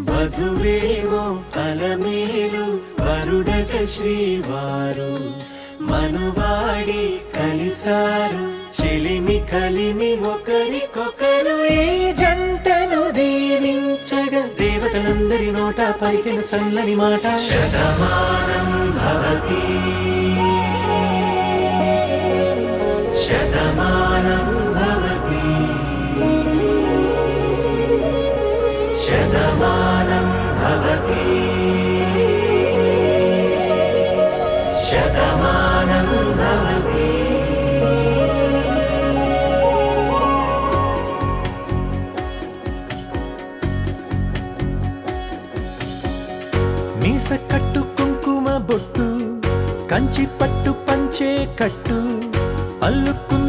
వధువేమో అలమేలు వరుడట శ్రీవారు మనువాడి కలిసారు చెలిమి కలిమి ఒకరికొకరు ఈ జంటను దీవించగా దేవతలందరి నోట పలికిన చల్లని మాట శతమానం భవతి శతమానం భవతి శతమానం భవతి శతమానం భవతి. మీస కట్టు కుంకుమ బొట్టు కంచి పట్టు పంచే కట్టు అల్లుకు